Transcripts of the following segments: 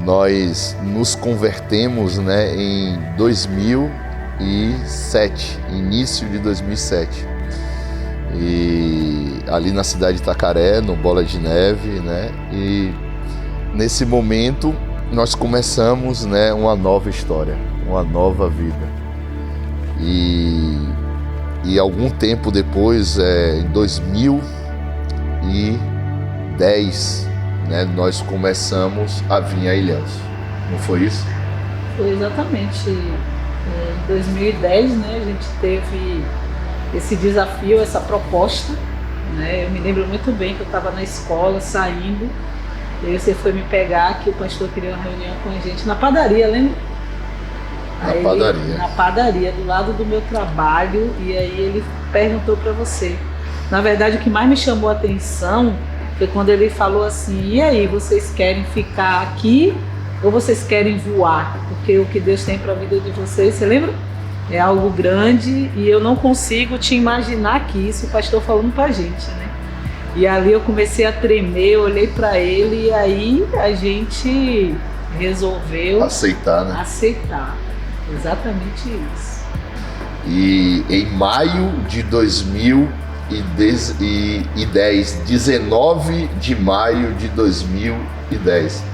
Nós nos convertemos, né, em 2007, início de 2007. E ali na cidade de Itacaré, no Bola de Neve, né? E nesse momento nós começamos, né, uma nova história, uma nova vida. E algum tempo depois, em 2010, né, nós começamos a vir a Ilhéus. Não foi isso? Foi exatamente. Em 2010, né, a gente teve esse desafio, essa proposta, né? Eu me lembro muito bem que eu estava na escola, saindo, e aí você foi me pegar, que o pastor queria uma reunião com a gente na padaria, lembra? Padaria. Na padaria, do lado do meu trabalho, e aí ele perguntou para você. Na verdade, o que mais me chamou a atenção foi quando ele falou assim: e aí, vocês querem ficar aqui ou vocês querem voar? Porque o que Deus tem para a vida de vocês, você lembra? É algo grande e eu não consigo te imaginar aqui, isso o pastor falando pra gente, né? E ali eu comecei a tremer, eu olhei para ele e aí a gente resolveu aceitar, né? Aceitar, exatamente isso. E em maio de 2010, 19 de maio de 2010,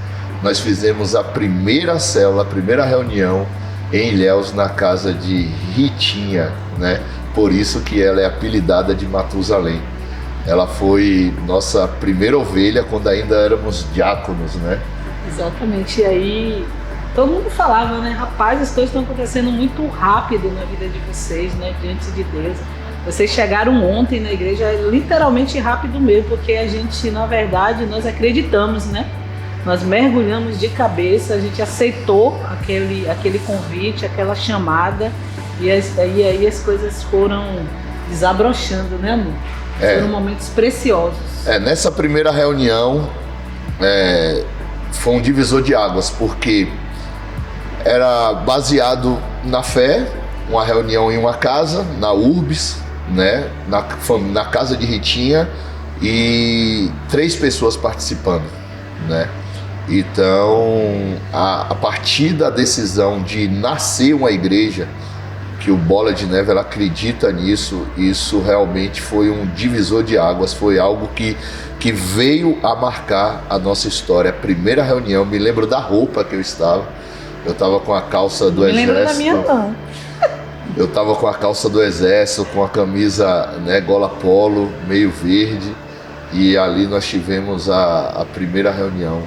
nós fizemos a primeira célula, a primeira reunião em Ilhéus, na casa de Ritinha, né? Por isso que ela é apelidada de Matusalém. Ela foi nossa primeira ovelha quando ainda éramos diáconos, né? Exatamente. E aí todo mundo falava, né? Rapaz, as coisas estão acontecendo muito rápido na vida de vocês, né? Diante de Deus. Vocês chegaram ontem na igreja literalmente rápido mesmo, porque a gente, na verdade, nós acreditamos, né? Nós mergulhamos de cabeça, a gente aceitou aquele convite, aquela chamada, e aí as coisas foram desabrochando, né, amor? Foram momentos preciosos. Nessa primeira reunião, foi um divisor de águas, porque era baseado na fé, uma reunião em uma casa, na Urbis, né, na casa de Ritinha, e 3 pessoas participando, né? Então, a partir da decisão de nascer uma igreja, que o Bola de Neve ela acredita nisso, isso realmente foi um divisor de águas, foi algo que veio a marcar a nossa história. A primeira reunião, me lembro da roupa que eu estava com a calça do exército. Me lembro da minha mão. Eu estava com a calça do exército, com a camisa, né, gola polo, meio verde, e ali nós tivemos a primeira reunião.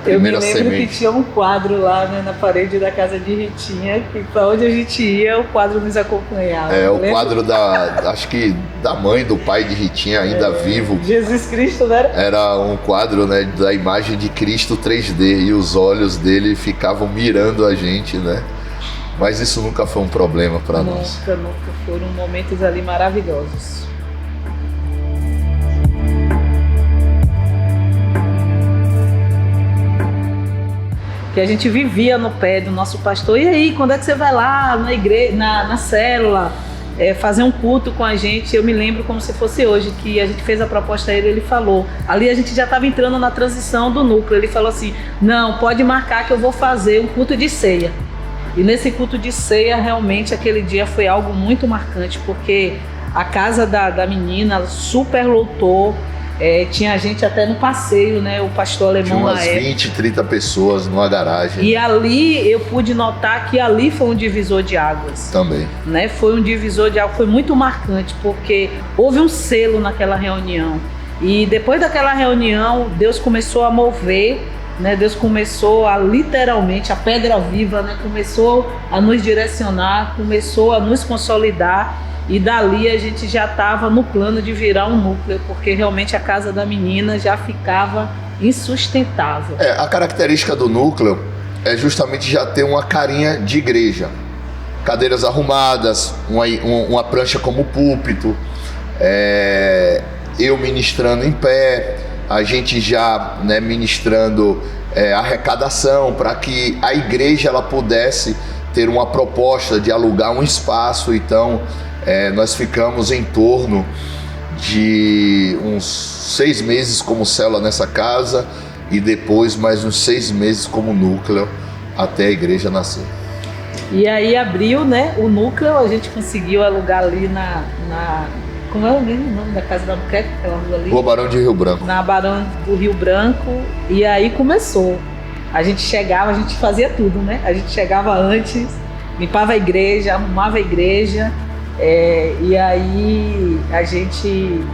Eu me lembro que tinha um quadro lá, né, na parede da casa de Ritinha, que para onde a gente ia, o quadro nos acompanhava. O quadro acho que da mãe, do pai de Ritinha, ainda vivo. Jesus Cristo, né? Era um quadro, né, da imagem de Cristo 3D, e os olhos dele ficavam mirando a gente, né? Mas isso nunca foi um problema para nós. Nunca. Foram momentos ali maravilhosos. Que a gente vivia no pé do nosso pastor. E aí, quando é que você vai lá na igreja, na célula, fazer um culto com a gente? Eu me lembro como se fosse hoje, que a gente fez a proposta a ele, ele falou. Ali a gente já estava entrando na transição do núcleo. Ele falou assim: não, pode marcar que eu vou fazer um culto de ceia. E nesse culto de ceia, realmente, aquele dia foi algo muito marcante, porque a casa da menina super lotou. Tinha gente até no passeio, né? O pastor alemão tinha umas 20, 30 pessoas numa garagem. E ali eu pude notar que ali foi um divisor de águas. Também. Né? Foi um divisor de águas, foi muito marcante, porque houve um selo naquela reunião. E depois daquela reunião, Deus começou a mover, né? Deus começou a literalmente, a pedra viva, né? Começou a nos direcionar, começou a nos consolidar. E dali a gente já estava no plano de virar um núcleo, porque realmente a casa da menina já ficava insustentável. A característica do núcleo é justamente já ter uma carinha de igreja. Cadeiras arrumadas, uma prancha como púlpito, eu ministrando em pé, a gente já, né, ministrando arrecadação para que a igreja ela pudesse ter uma proposta de alugar um espaço. Então, nós ficamos em torno de uns 6 meses como célula nessa casa, e depois mais uns 6 meses como núcleo até a igreja nascer. E aí abriu, né, o núcleo, a gente conseguiu alugar ali como é o nome da casa da Albuquerque, aquela rua ali? Rua Barão de Rio Branco. Na Barão do Rio Branco, e aí começou. A gente chegava, a gente fazia tudo, né? A gente chegava antes, limpava a igreja, arrumava a igreja, e aí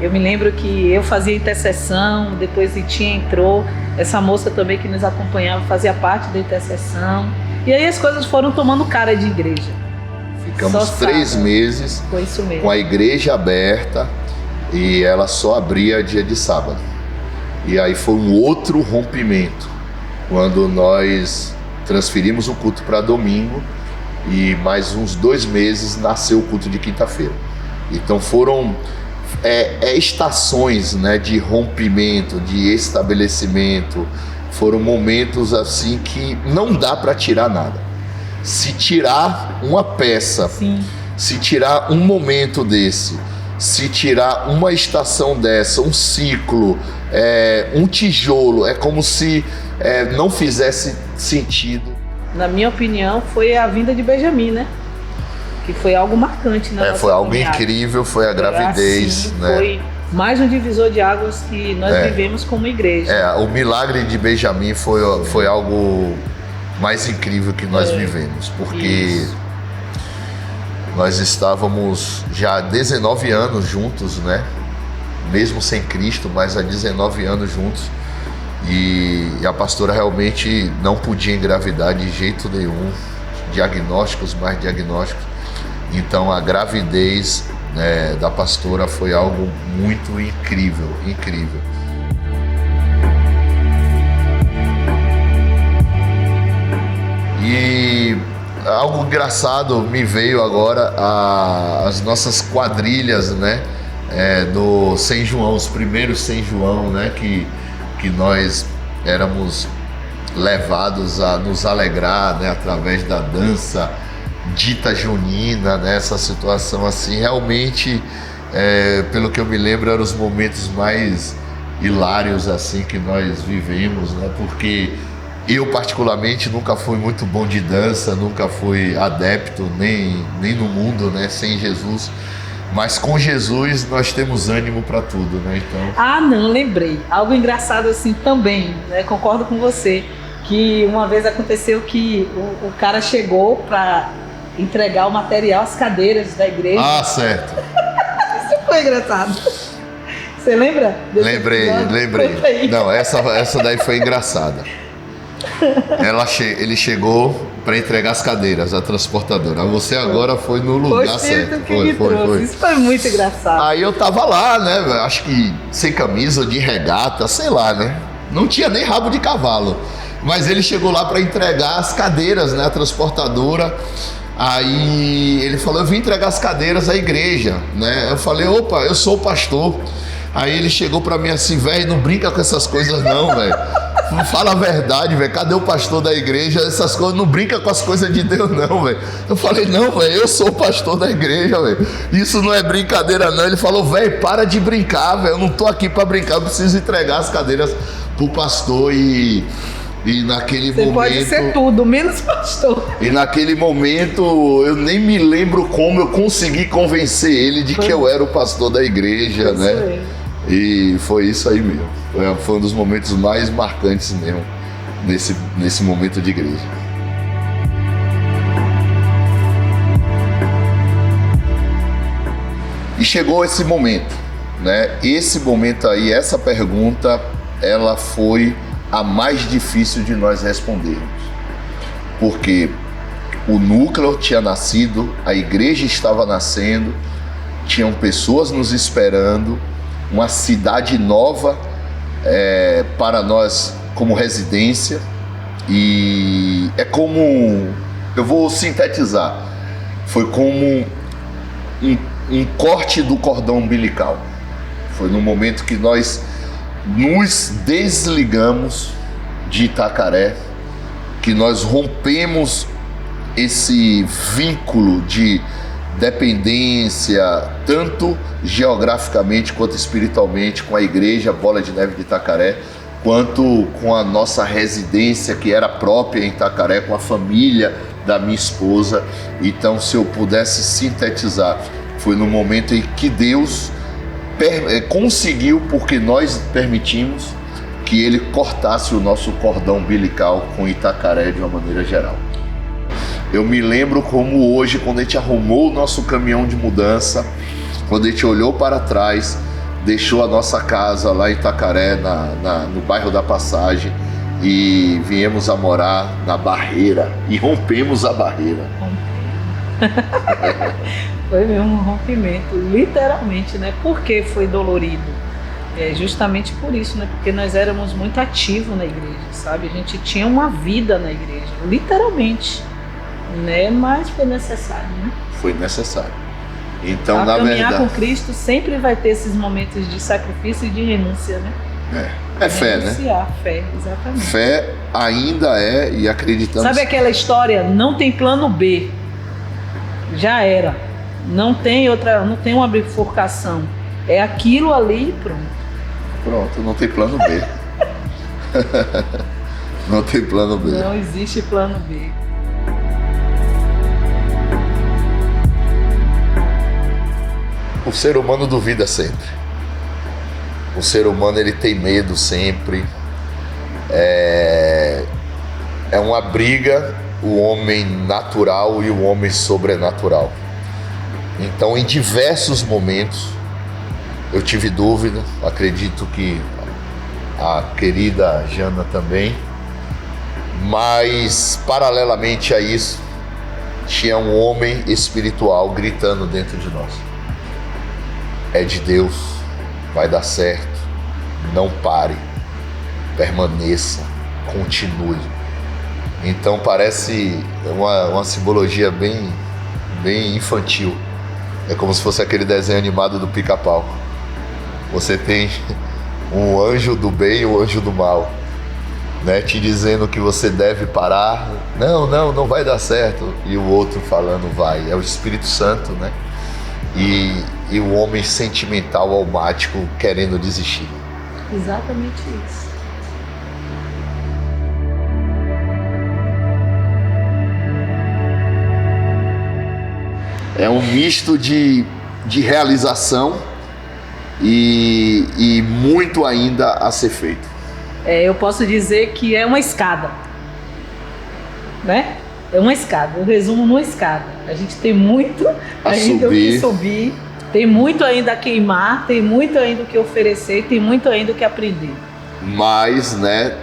eu me lembro que eu fazia intercessão, depois Itinha entrou, essa moça também que nos acompanhava fazia parte da intercessão, e aí as coisas foram tomando cara de igreja. Ficamos 3 meses Foi isso mesmo. com a igreja aberta e ela só abria dia de sábado. E aí foi um outro rompimento, quando nós transferimos o culto para domingo e mais uns 2 meses nasceu o culto de quinta-feira. Então foram estações, né, de rompimento, de estabelecimento, foram momentos assim que não dá para tirar nada. Se tirar uma peça, Sim. se tirar um momento desse, se tirar uma estação dessa, um ciclo, um tijolo, é como se não fizesse sentido. Na minha opinião, foi a vinda de Benjamin, né? Que foi algo marcante na nossa Foi algo caminhada. incrível, foi a gravidez, Assim, né? Foi mais um divisor de águas que nós vivemos como igreja. O milagre de Benjamin foi algo mais incrível que nós vivemos, porque Isso. nós estávamos já há 19 anos juntos, né? Mesmo sem Cristo, mas há 19 anos juntos, e a pastora realmente não podia engravidar de jeito nenhum, diagnósticos, mais diagnósticos. Então a gravidez, né, da pastora foi algo muito incrível, incrível. E algo engraçado me veio agora, as nossas quadrilhas, né, do São João, os primeiros São João, né, que nós éramos levados a nos alegrar, né, através da dança dita junina, né, essa situação assim, realmente, pelo que eu me lembro, eram os momentos mais hilários assim que nós vivemos, né, porque eu, particularmente, nunca fui muito bom de dança, nunca fui adepto, nem no mundo, né, sem Jesus. Mas com Jesus nós temos ânimo para tudo, né? Então... Não, lembrei. Algo engraçado assim também, né? Concordo com você, que uma vez aconteceu que o cara chegou para entregar o material, as cadeiras da igreja. Certo. Isso foi engraçado. Você lembra? Lembrei. Não, essa daí foi engraçada. Ele chegou para entregar as cadeiras, a transportadora. Você agora foi no lugar certo. Foi. Isso foi muito engraçado. Aí eu tava lá, né? Acho que sem camisa, de regata, sei lá, né? Não tinha nem rabo de cavalo. Mas ele chegou lá para entregar as cadeiras, né? A transportadora. Aí ele falou: eu vim entregar as cadeiras à igreja, né? Eu falei: opa, eu sou o pastor. Aí ele chegou para mim assim: velho, não brinca com essas coisas não, velho. Fala a verdade, velho. Cadê o pastor da igreja? Essas coisas, não brinca com as coisas de Deus, não, velho. Eu falei: não, velho, eu sou o pastor da igreja, velho. Isso não é brincadeira, não. Ele falou: velho, para de brincar, velho. Eu não tô aqui para brincar, eu preciso entregar as cadeiras pro pastor. E naquele momento... Você pode ser tudo, menos pastor. E naquele momento, eu nem me lembro como eu consegui convencer ele de que eu era o pastor da igreja, né? E foi isso aí mesmo. Foi um dos momentos mais marcantes mesmo, nesse momento de igreja. E chegou esse momento, né? Esse momento aí, essa pergunta, ela foi a mais difícil de nós respondermos. Porque o núcleo tinha nascido, a igreja estava nascendo, tinham pessoas nos esperando, uma cidade nova para nós como residência. E é como, eu vou sintetizar, foi como um corte do cordão umbilical. Foi no momento que nós nos desligamos de Itacaré, que nós rompemos esse vínculo de dependência, tanto geograficamente quanto espiritualmente, com a igreja Bola de Neve de Itacaré, quanto com a nossa residência, que era própria em Itacaré, com a família da minha esposa. Então, se eu pudesse sintetizar, foi no momento em que Deus conseguiu, porque nós permitimos, que Ele cortasse o nosso cordão umbilical com Itacaré de uma maneira geral. Eu me lembro como hoje, quando a gente arrumou o nosso caminhão de mudança, quando a gente olhou para trás, deixou a nossa casa lá em Itacaré, no bairro da Passagem, e viemos a morar na Barreira, e rompemos a barreira. Foi mesmo um rompimento, literalmente, né? Porque foi dolorido. É justamente por isso, né? Porque nós éramos muito ativos na igreja, sabe? A gente tinha uma vida na igreja, literalmente, né? Mas foi necessário, né? Foi necessário. Então, na caminhar verdade, com Cristo sempre vai ter esses momentos de sacrifício e de renúncia, né? É fé, Renunciar, né? Fé, exatamente. Fé ainda é, e acreditamos... Sabe aquela história, não tem plano B, já era, não tem uma bifurcação, é aquilo ali e pronto. Pronto, não tem plano B. Não tem plano B. Não existe plano B. O ser humano duvida sempre. O ser humano, ele tem medo sempre. É uma briga, o homem natural e o homem sobrenatural. Então, em diversos momentos, eu tive dúvida. Acredito que a querida Jana também. Mas, paralelamente a isso, tinha um homem espiritual gritando dentro de nós: é de Deus, vai dar certo, não pare, permaneça, continue. Então parece uma simbologia bem infantil. É como se fosse aquele desenho animado do Pica-Pau. Você tem um anjo do bem e um anjo do mal, né, te dizendo que você deve parar. Não vai dar certo. E o outro falando vai. É o Espírito Santo, né? E o homem sentimental, almático, querendo desistir. Exatamente isso. É um misto de realização e muito ainda a ser feito. Eu posso dizer que é uma escada, né? É uma escada, eu resumo numa escada. A gente tem muito ainda o que subir, tem muito ainda a queimar, tem muito ainda o que oferecer, tem muito ainda o que aprender. Mas, né,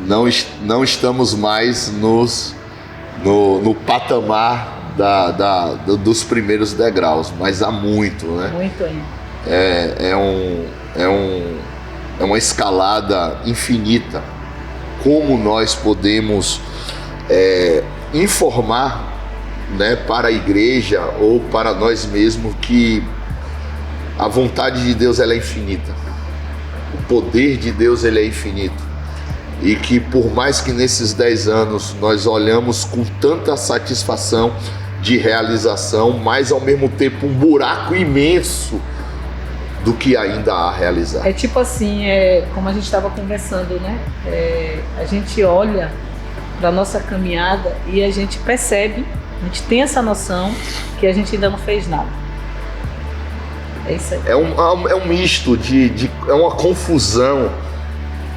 não estamos mais no patamar dos primeiros degraus, mas há muito, né? Muito ainda. É uma escalada infinita. Como nós podemos informar, né, para a igreja ou para nós mesmos que a vontade de Deus, ela é infinita, o poder de Deus, ele é infinito, e que por mais que nesses 10 anos nós olhamos com tanta satisfação de realização, mas ao mesmo tempo um buraco imenso do que ainda há a realizar. É tipo assim, como a gente estava conversando, né? A gente olha para a nossa caminhada e a gente percebe, a gente tem essa noção que a gente ainda não fez nada. É isso aí. É um misto é uma confusão.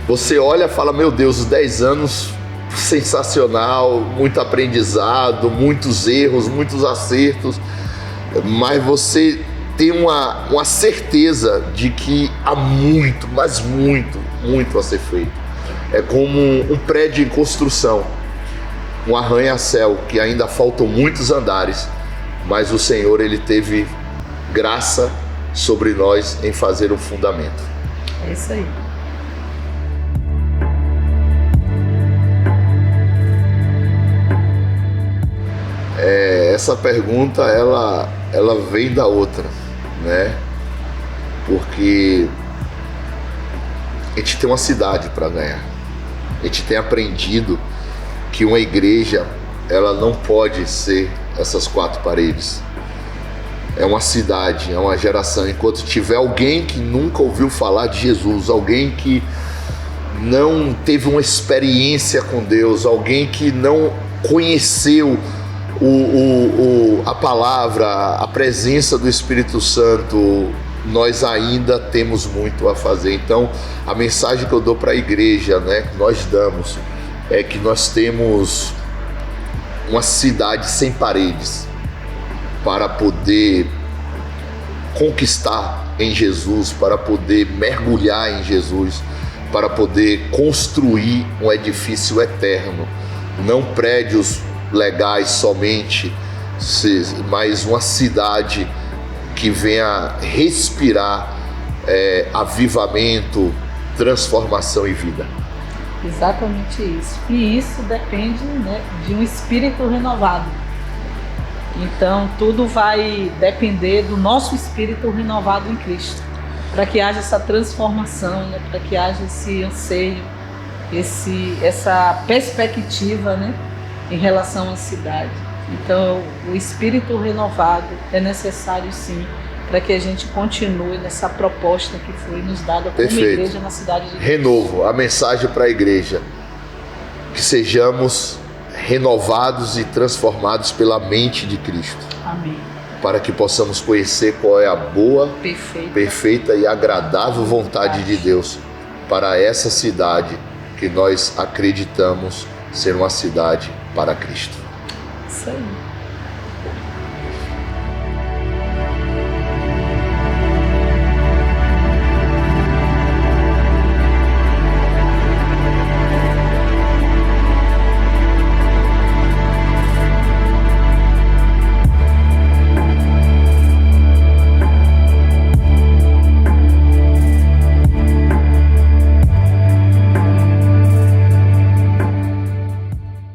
Você olha e fala, meu Deus, os 10 anos, sensacional, muito aprendizado, muitos erros, muitos acertos, mas você tem uma certeza de que há muito, mas muito a ser feito. É como um prédio em construção, um arranha-céu, que ainda faltam muitos andares, mas o Senhor, ele teve graça sobre nós em fazer o fundamento. É isso aí. Essa pergunta, ela vem da outra, né? Porque a gente tem uma cidade para ganhar. A gente tem aprendido que uma igreja, ela não pode ser essas 4 paredes. É uma cidade, é uma geração. Enquanto tiver alguém que nunca ouviu falar de Jesus, alguém que não teve uma experiência com Deus, alguém que não conheceu a palavra, a presença do Espírito Santo, nós ainda temos muito a fazer. Então, a mensagem que eu dou para a igreja, né, que nós damos, é que nós temos uma cidade sem paredes para poder conquistar em Jesus, para poder mergulhar em Jesus, para poder construir um edifício eterno, não prédios legais somente, mas uma cidade que venha respirar avivamento, transformação e vida. Exatamente isso. E isso depende, né, de um espírito renovado. Então, tudo vai depender do nosso espírito renovado em Cristo, para que haja essa transformação, né, para que haja esse anseio, essa perspectiva, né, em relação à cidade. Então, o espírito renovado é necessário, sim, para que a gente continue nessa proposta que foi nos dada como igreja na cidade de Deus. Renovo, a mensagem para a igreja: que sejamos renovados e transformados pela mente de Cristo. Amém. Para que possamos conhecer qual é a boa, perfeita e agradável vontade de Deus para essa cidade que nós acreditamos ser uma cidade para Cristo. Isso aí.